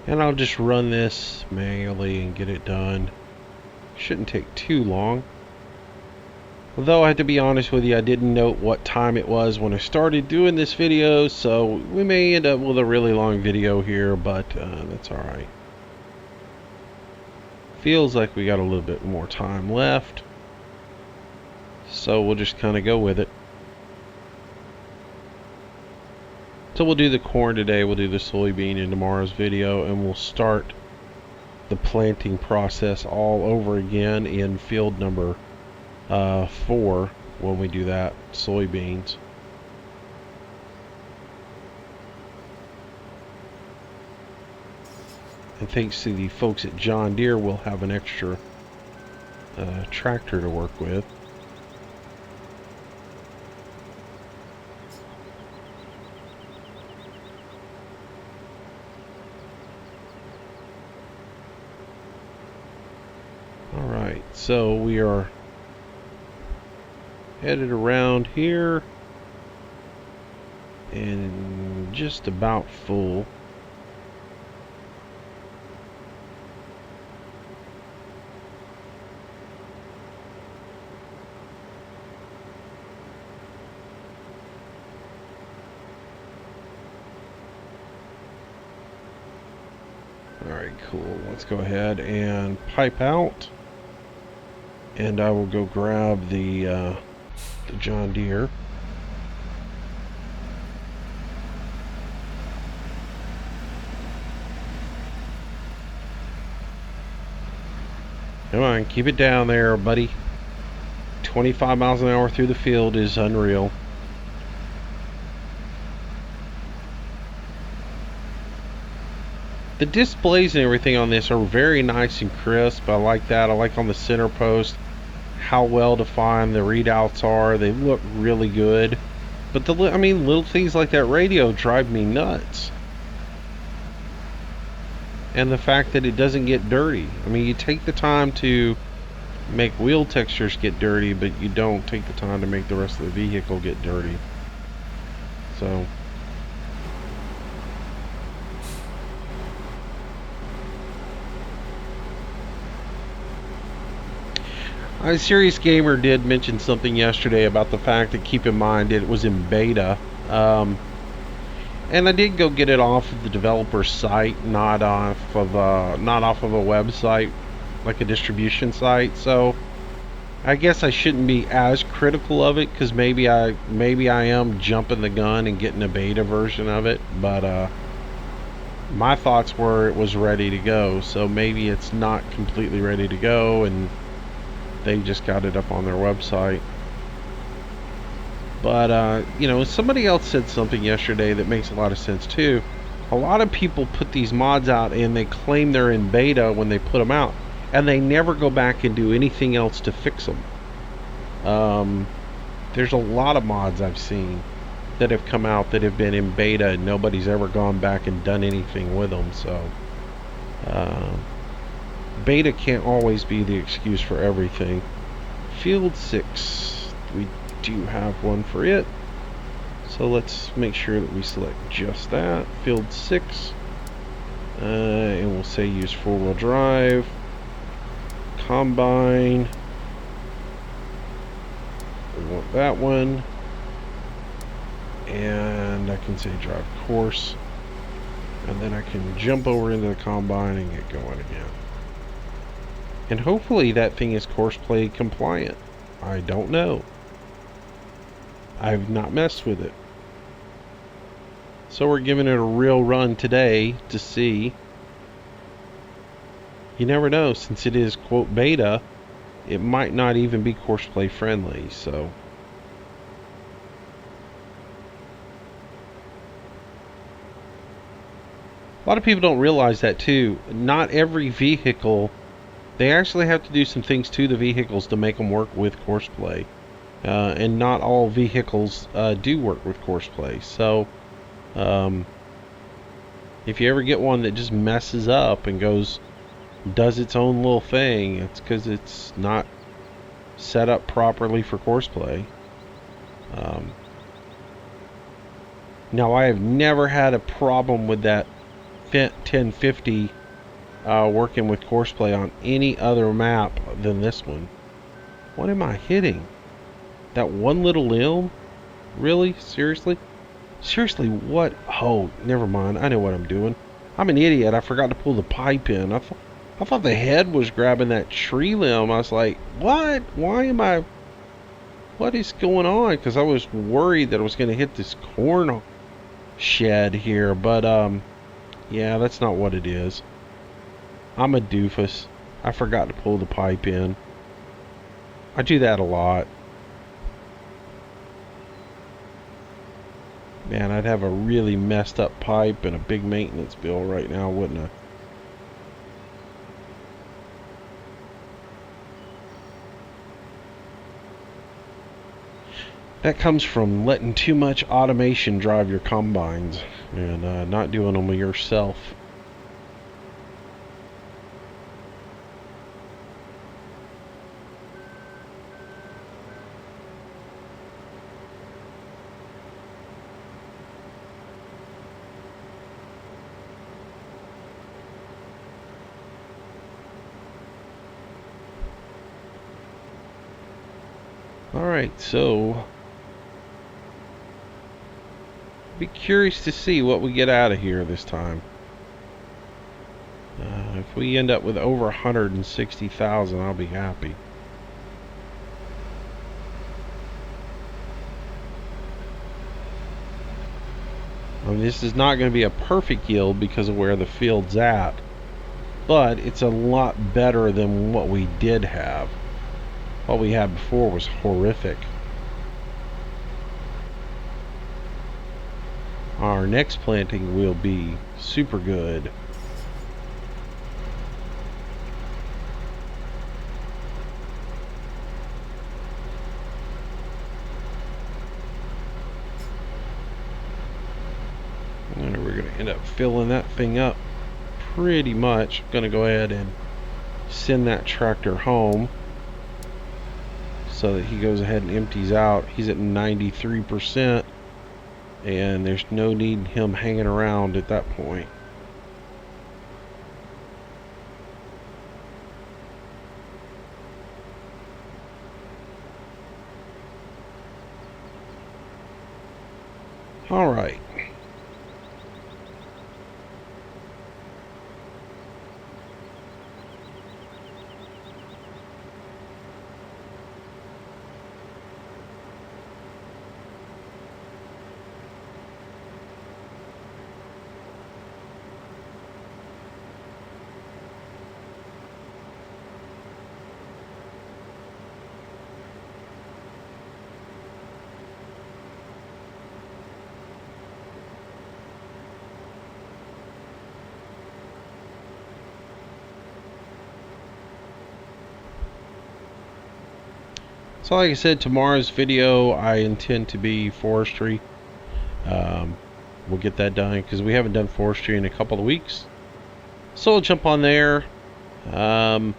And I'll just run this manually and get it done. Shouldn't take too long. Although I have to be honest with you, I didn't note what time it was when I started doing this video, so we may end up with a really long video here, but that's alright. Feels like we got a little bit more time left, so we'll just kind of go with it. So we'll do the corn today, we'll do the soybean in tomorrow's video, and we'll start the planting process all over again in field number 4 when we do that, soybeans. And thanks to the folks at John Deere, we'll have an extra tractor to work with. Alright, so we are headed around here and just about full. Alright, cool. Let's go ahead and pipe out. And I will go grab the John Deere. Come on, keep it down there, buddy. 25 miles an hour through the field is unreal. The displays and everything on this are very nice and crisp. I like that. I like on the center post how well defined the readouts are. They look really good. But I mean, little things like that radio drive me nuts. And the fact that it doesn't get dirty. I mean, you take the time to make wheel textures get dirty, but you don't take the time to make the rest of the vehicle get dirty. So a Serious Gamer did mention something yesterday about the fact that, keep in mind, it was in beta, and I did go get it off of the developer's site, not off of a website like a distribution site. So I guess I shouldn't be as critical of it, because maybe I am jumping the gun and getting a beta version of it. But My thoughts were it was ready to go, so maybe it's not completely ready to go and they just got it up on their website. But, somebody else said something yesterday that makes a lot of sense too. A lot of people put these mods out and they claim they're in beta when they put them out, and they never go back and do anything else to fix them. There's a lot of mods I've seen that have come out that have been in beta and nobody's ever gone back and done anything with them. So beta can't always be the excuse for everything. Field 6, we do have one for it, so let's make sure that we select just that, field 6, and we'll say use 4-wheel drive, combine, we want that one, and I can say drive course, and then I can jump over into the combine and get going again. And hopefully that thing is courseplay compliant. I don't know. I've not messed with it. So we're giving it a real run today to see. You never know, since it is quote beta, it might not even be courseplay friendly, so. A lot of people don't realize that too. Not every vehicle, they actually have to do some things to the vehicles to make them work with courseplay. And not all vehicles do work with courseplay. So, if you ever get one that just messes up and does its own little thing, it's because it's not set up properly for courseplay. Now, I have never had a problem with that 1050 working with courseplay on any other map than this one. What am I hitting? That one little limb? Really? Seriously? Seriously, what? Oh, never mind. I know what I'm doing. I'm an idiot. I forgot to pull the pipe in. I thought the head was grabbing that tree limb. I was like, what? Why am I... What is going on? Because I was worried that I was going to hit this corn shed here. But, yeah, that's not what it is. I'm a doofus. I forgot to pull the pipe in. I do that a lot. Man, I'd have a really messed up pipe and a big maintenance bill right now, wouldn't I? That comes from letting too much automation drive your combines and not doing them yourself. Alright, so be curious to see what we get out of here this time. If we end up with over 160,000, I'll be happy. I mean, this is not going to be a perfect yield because of where the field's at, but it's a lot better than what we did have. What we had before was horrific. Our next planting will be super good. And we're going to end up filling that thing up pretty much. I'm going to go ahead and send that tractor home so that he goes ahead and empties out. He's at 93%, and there's no need in him hanging around at that point. All right. So like I said, tomorrow's video I intend to be forestry. We'll get that done because we haven't done forestry in a couple of weeks. So we'll jump on there. I don't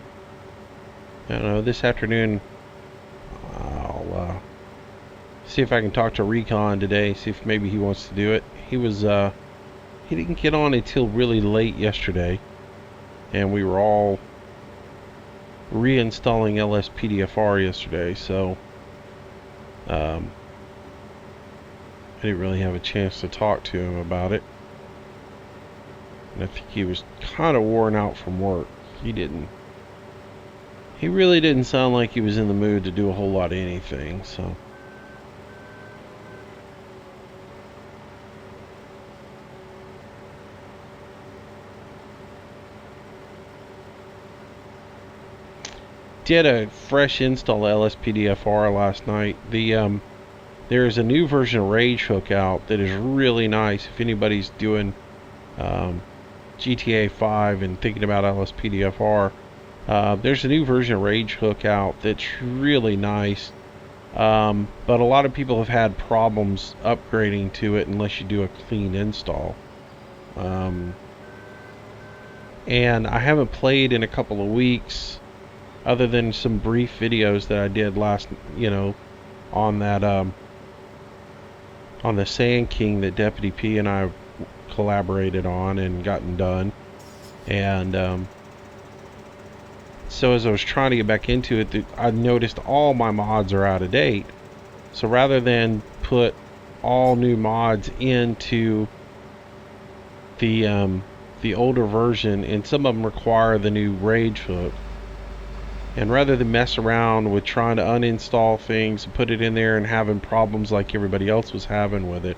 know, this afternoon I'll see if I can talk to Recon today, see if maybe he wants to do it. He didn't get on until really late yesterday, and we were all reinstalling LSPDFR yesterday, so I didn't really have a chance to talk to him about it. And I think he was kind of worn out from work. He really didn't sound like he was in the mood to do a whole lot of anything, so. Did a fresh install LSPDFR last night. There is a new version of Rage Hook out that is really nice. If anybody's doing GTA 5 and thinking about LSPDFR, there's a new version of Rage Hook out that's really nice. But a lot of people have had problems upgrading to it unless you do a clean install. And I haven't played in a couple of weeks, other than some brief videos that I did last, on that, on the Sand King that Deputy P and I collaborated on and gotten done. And so as I was trying to get back into it, I noticed all my mods are out of date. So rather than put all new mods into the older version, and some of them require the new Rage Hook, and rather than mess around with trying to uninstall things and put it in there and having problems like everybody else was having with it,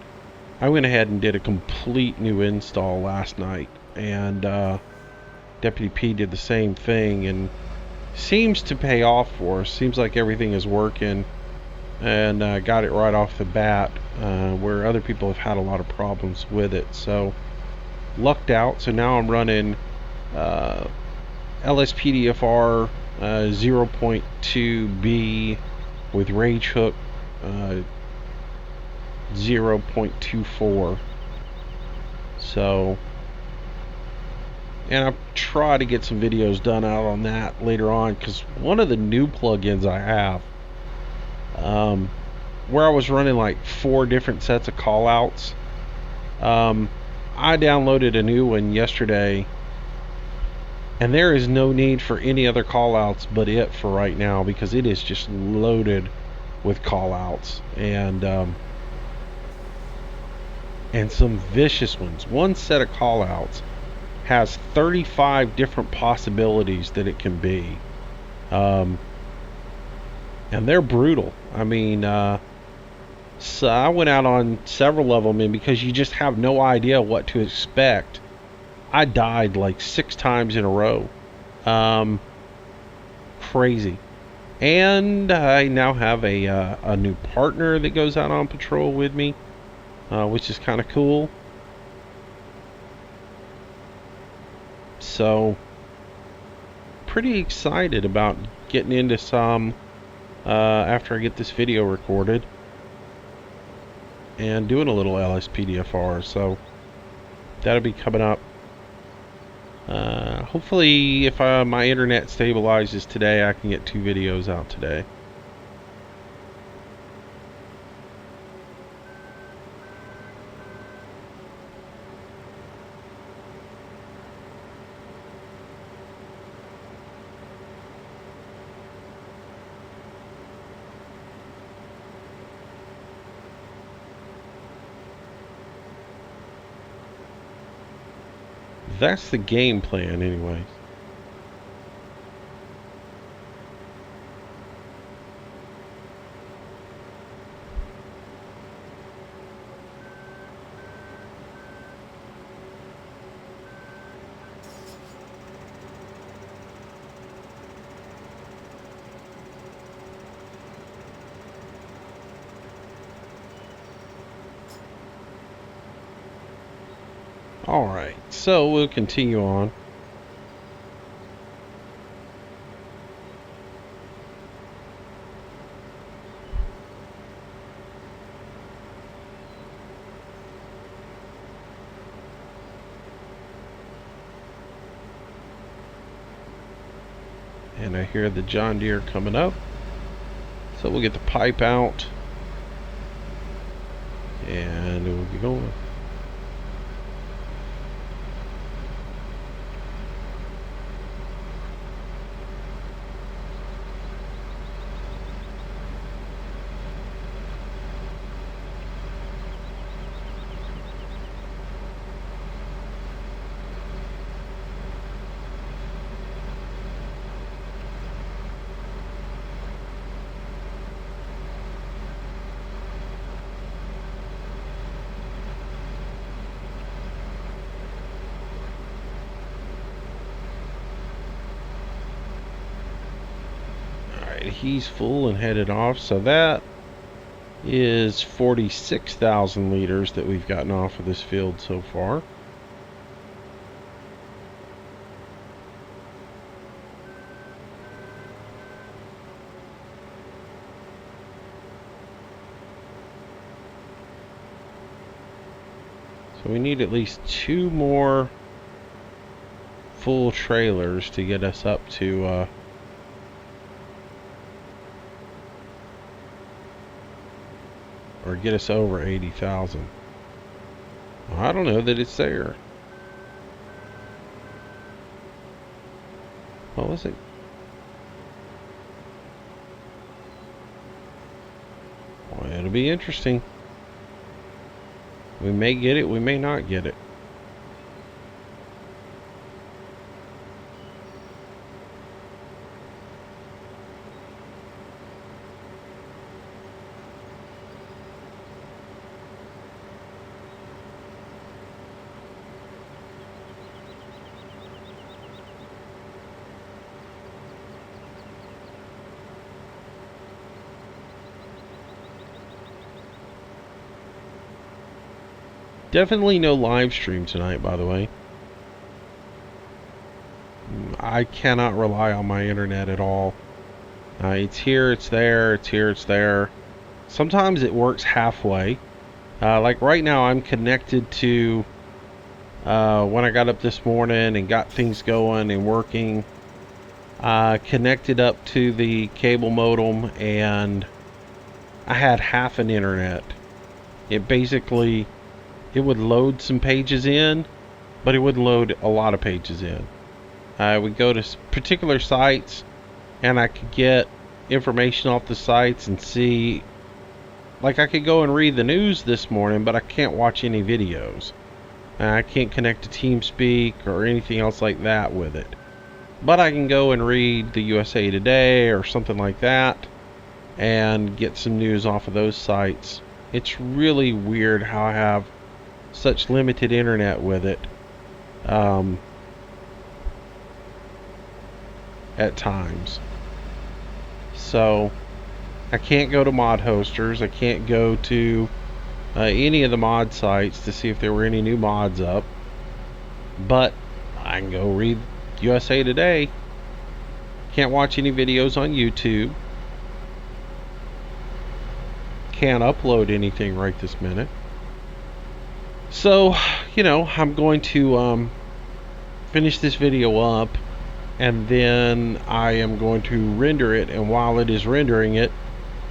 I went ahead and did a complete new install last night. And Deputy P did the same thing, and seems to pay off for us. Seems like everything is working, and got it right off the bat, where other people have had a lot of problems with it. So lucked out. So now I'm running LSPDFR 0.2B with Rage Hook 0.24. So, and I'll try to get some videos done out on that later on, because one of the new plugins I have, where I was running like 4 different sets of callouts, I downloaded a new one yesterday, and there is no need for any other callouts but it for right now, because it is just loaded with callouts, and some vicious ones. One set of callouts has 35 different possibilities that it can be, and they're brutal. I mean, so I went out on several of them, and because you just have no idea what to expect, I died like 6 times in a row. Crazy. And I now have a new partner that goes out on patrol with me, which is kind of cool. So, pretty excited about getting into some after I get this video recorded and doing a little LSPDFR. So, that'll be coming up. Hopefully, if my internet stabilizes today, I can get 2 videos out today. That's the game plan anyway. Alright, so we'll continue on. And I hear the John Deere coming up. So we'll get the pipe out. And we'll get going. He's full and headed off, so that is 46,000 liters that we've gotten off of this field so far. So we need at least 2 more full trailers to get us up to or get us over 80,000. Well, I don't know that it's there. What was it? Well, it'll be interesting. We may get it, we may not get it. Definitely no live stream tonight, by the way. I cannot rely on my internet at all. It's here, it's there, it's here, it's there. Sometimes it works halfway. Like right now, I'm connected to when I got up this morning and got things going and working. Connected up to the cable modem, and I had half an internet. It basically, it would load some pages in, but it wouldn't load a lot of pages in. I would go to particular sites, and I could get information off the sites and see, like I could go and read the news this morning, but I can't watch any videos. I can't connect to TeamSpeak or anything else like that with it. But I can go and read the USA Today or something like that and get some news off of those sites. It's really weird how I have such limited internet with it at times. So I can't go to mod hosters. I can't go to any of the mod sites to see if there were any new mods up. But I can go read USA Today. Can't watch any videos on YouTube. Can't upload anything right this minute. So, I'm going to finish this video up, and then I am going to render it, and while it is rendering it,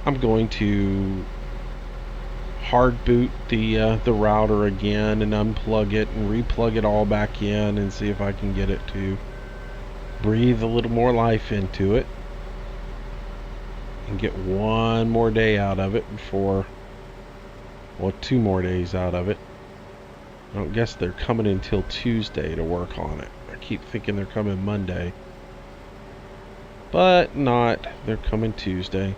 I'm going to hard boot the router again and unplug it and replug it all back in and see if I can get it to breathe a little more life into it and get one more day out of it before, well, 2 more days out of it. I don't guess they're coming until Tuesday to work on it. I keep thinking they're coming Monday, but not. They're coming Tuesday.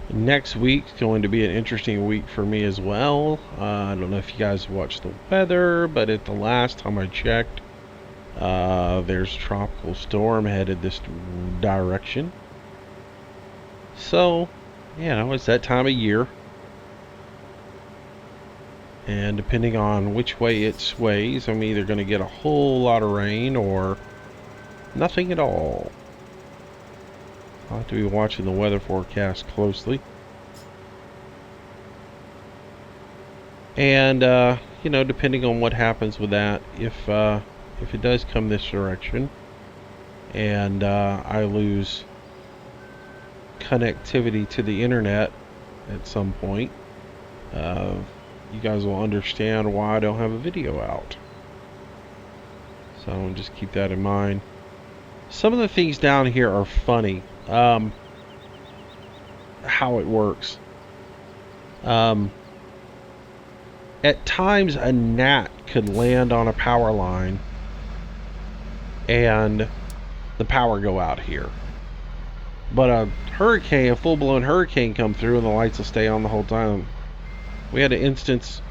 Next week's going to be an interesting week for me as well. I don't know if you guys watched the weather, but at the last time I checked, there's a tropical storm headed this direction. So, it's that time of year. And depending on which way it sways, I'm either going to get a whole lot of rain or nothing at all. I'll have to be watching the weather forecast closely. And, depending on what happens with that, if it does come this direction and I lose connectivity to the internet at some point, you guys will understand why I don't have a video out. So just keep that in mind. Some of the things down here are funny. How it works. At times a gnat could land on a power line and the power go out here. But a full-blown hurricane come through and the lights will stay on the whole time. We had an instance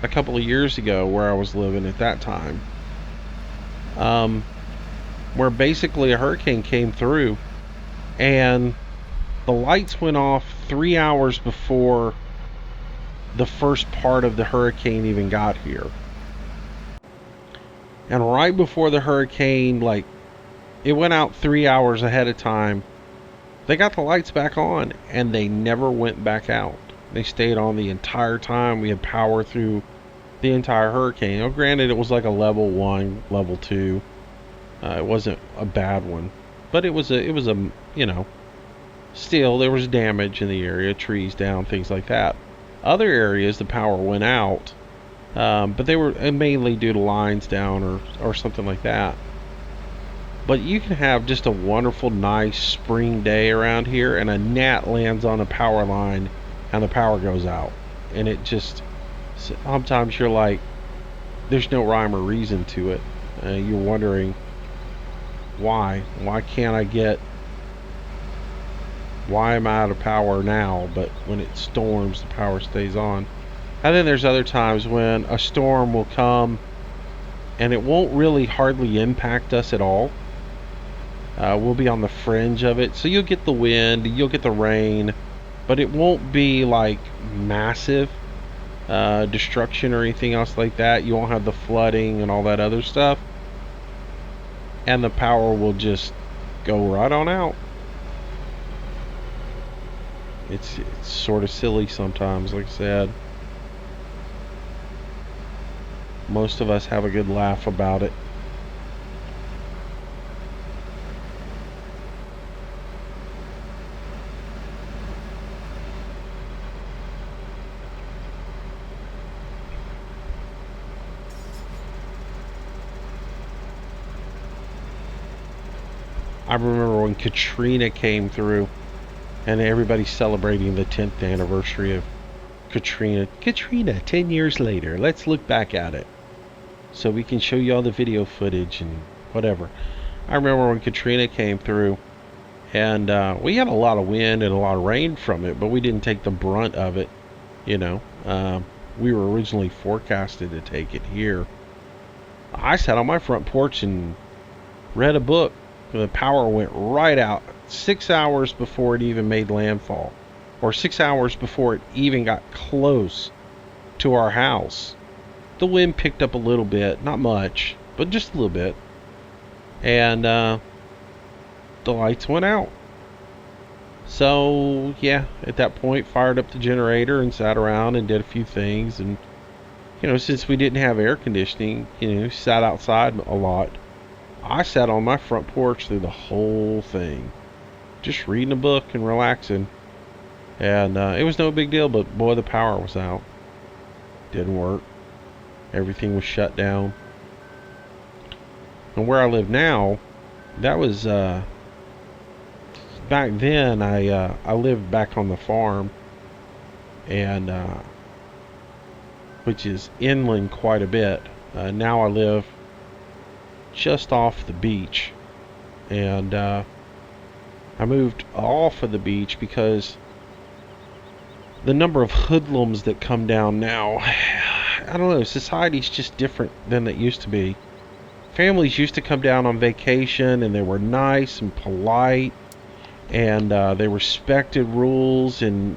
a couple of years ago where I was living at that time, where basically a hurricane came through and the lights went off 3 hours before the first part of the hurricane even got here. And right before the hurricane, it went out 3 hours ahead of time, they got the lights back on and they never went back out. They stayed on the entire time. We had power through the entire hurricane. Now, granted, it was like a level 1, level 2. It wasn't a bad one, but it was a still there was damage in the area, trees down, things like that. Other areas the power went out, but they were mainly due to lines down or something like that. But you can have just a wonderful, nice spring day around here, and a gnat lands on a power line, and the power goes out. And it just, sometimes you're like, there's no rhyme or reason to it. You're wondering, why? Why am I out of power now, but when it storms, the power stays on? And then there's other times when a storm will come, and it won't really hardly impact us at all. We'll be on the fringe of it. So you'll get the wind, you'll get the rain, but it won't be like massive destruction or anything else like that. You won't have the flooding and all that other stuff. And the power will just go right on out. It's sort of silly sometimes, like I said. Most of us have a good laugh about it. I remember when Katrina came through and everybody's celebrating the 10th anniversary of Katrina. Katrina, 10 years later. Let's look back at it so we can show you all the video footage and whatever. I remember when Katrina came through, and we had a lot of wind and a lot of rain from it, but we didn't take the brunt of it. We were originally forecasted to take it here. I sat on my front porch and read a book. The power went right out 6 hours before it even made landfall, or 6 hours before it even got close to our house. The wind picked up a little bit, not much, but just a little bit, and the lights went out. So at that point, fired up the generator and sat around and did a few things. And since we didn't have air conditioning, sat outside a lot. I sat on my front porch through the whole thing, just reading a book and relaxing. And it was no big deal, but boy, the power was out. Didn't work. Everything was shut down. And where I live now, that was back then. I lived back on the farm, and which is inland quite a bit. Now I live just off the beach, and I moved off of the beach because the number of hoodlums that come down now, I don't know, society's just different than it used to be. Families used to come down on vacation and they were nice and polite, and they respected rules, and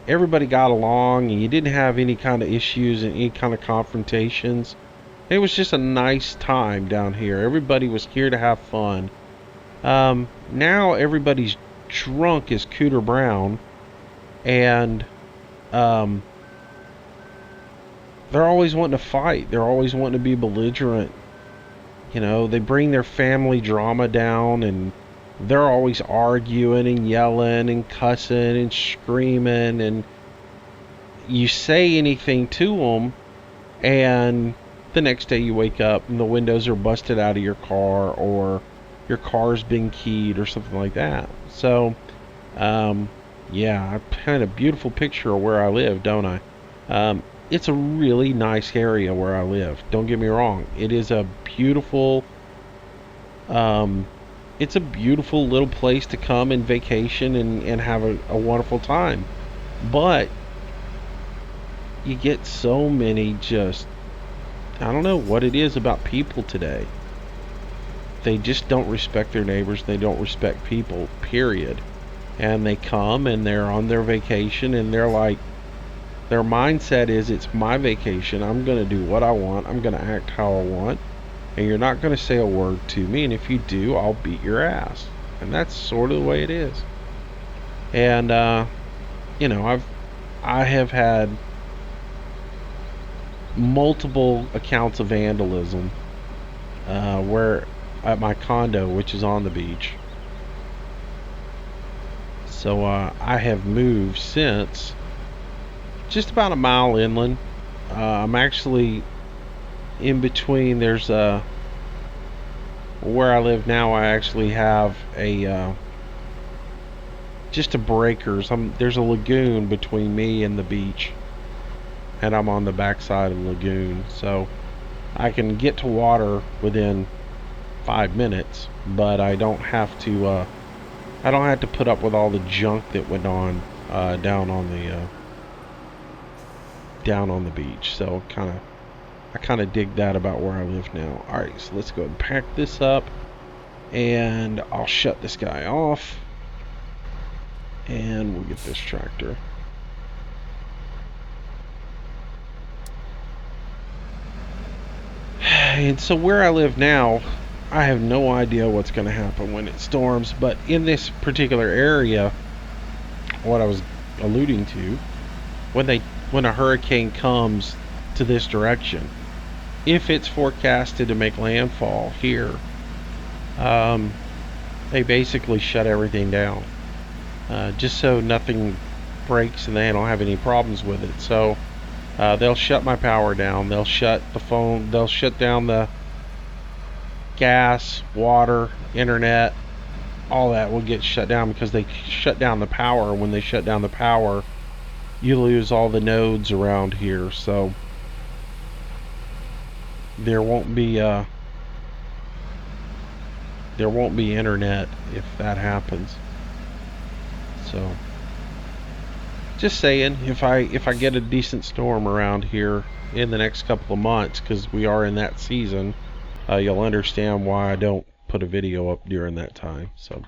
everybody got along, and you didn't have any kind of issues and any kind of confrontations. It was just a nice time down here. Everybody was here to have fun. Now everybody's drunk as Cooter Brown, and they're always wanting to fight. They're always wanting to be belligerent. You know, they bring their family drama down, and they're always arguing and yelling and cussing and screaming, and you say anything to them, and the next day you wake up and the windows are busted out of your car, or your car's been keyed or something like that. So, yeah, I paint a beautiful picture of where I live, don't I? It's a really nice area where I live. Don't get me wrong. It is a beautiful, it's a beautiful little place to come and vacation and have a wonderful time. But you get so many just, I don't know what it is about people today. They just don't respect their neighbors. They don't respect people, period. And they come and they're on their vacation, and they're like, their mindset is, it's my vacation. I'm going to do what I want. I'm going to act how I want. And you're not going to say a word to me. And if you do, I'll beat your ass. And that's sort of the way it is. And, you know, I have had multiple accounts of vandalism where at my condo, which is on the beach. So I have moved since, just about a mile inland. I'm actually in between. There's where I live now, I actually have just a breakers. There's a lagoon between me and the beach, and I'm on the backside of the lagoon, so I can get to water within 5 minutes, but I don't have to put up with all the junk that went on down on the beach. So I kind of dig that about where I live now. All right, so let's go and pack this up, and I'll shut this guy off, and we'll get this tractor. And so where I live now, I have no idea what's going to happen when it storms, but in this particular area, what I was alluding to, when a hurricane comes to this direction, if it's forecasted to make landfall here, they basically shut everything down, just so nothing breaks and they don't have any problems with it. So they'll shut my power down, they'll shut the phone, they'll shut down the gas, water, internet, all that will get shut down, because they shut down the power. When they shut down the power, you lose all the nodes around here, so there won't be internet if that happens. So just saying, if I get a decent storm around here in the next couple of months, because we are in that season, you'll understand why I don't put a video up during that time. So,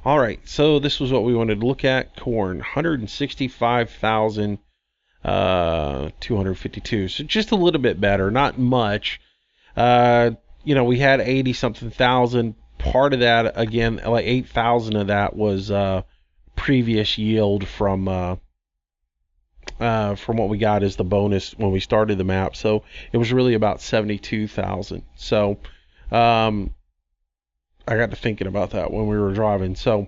all right, so this was what we wanted to look at. Corn, 165,252. So just a little bit better, not much. You know, we had 80 something thousand. Part of that, again, like 8,000 of that was previous yield from what we got as the bonus when we started the map. So it was really about 72,000. So I got to thinking about that when we were driving. So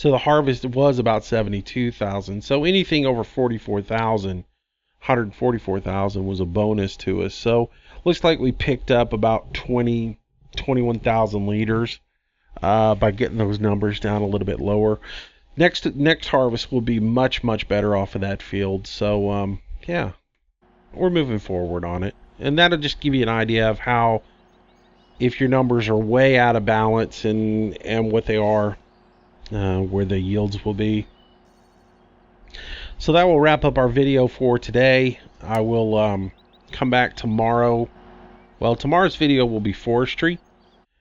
the harvest was about 72,000. So anything over 44,000, 144,000 was a bonus to us. So looks like we picked up about 21,000 liters by getting those numbers down a little bit lower. Next harvest will be much better off of that field. So yeah, we're moving forward on it, and that'll just give you an idea of how, if your numbers are way out of balance and what they are, where the yields will be. So that will wrap up our video for today. I will come back tomorrow. Well, tomorrow's video will be forestry.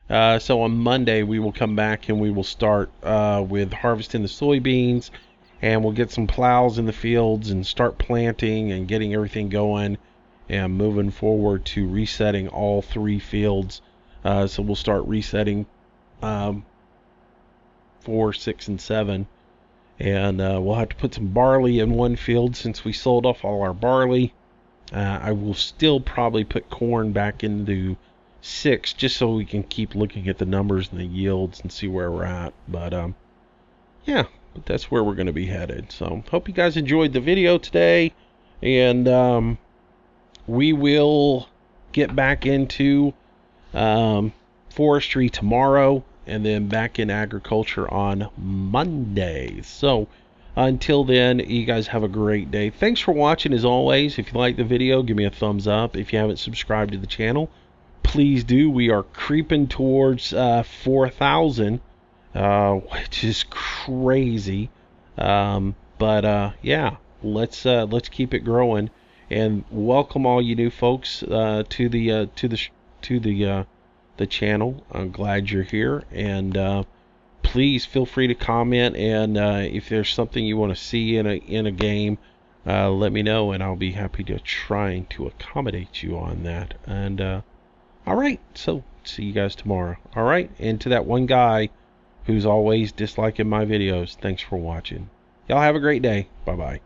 So on Monday we will come back and we will start with harvesting the soybeans, and we'll get some plows in the fields and start planting and getting everything going and moving forward to resetting all 3 fields. So we'll start resetting 4, 6, and 7. And we'll have to put some barley in one field since we sold off all our barley. I will still probably put corn back into 6 just so we can keep looking at the numbers and the yields and see where we're at. But yeah, but that's where we're going to be headed. So hope you guys enjoyed the video today, and we will get back into forestry tomorrow, and then back in agriculture on Monday. So until then, you guys have a great day. Thanks for watching as always. If you like the video, give me a thumbs up. If you haven't subscribed to the channel, please do. We are creeping towards 4,000, which is crazy. Yeah, let's keep it growing, and welcome all you new folks to the channel. I'm glad you're here, and please feel free to comment, and if there's something you want to see in a game, let me know, and I'll be happy to try to accommodate you on that. And all right, so see you guys tomorrow. All right, and to that one guy who's always disliking my videos, thanks for watching. Y'all have a great day. Bye bye.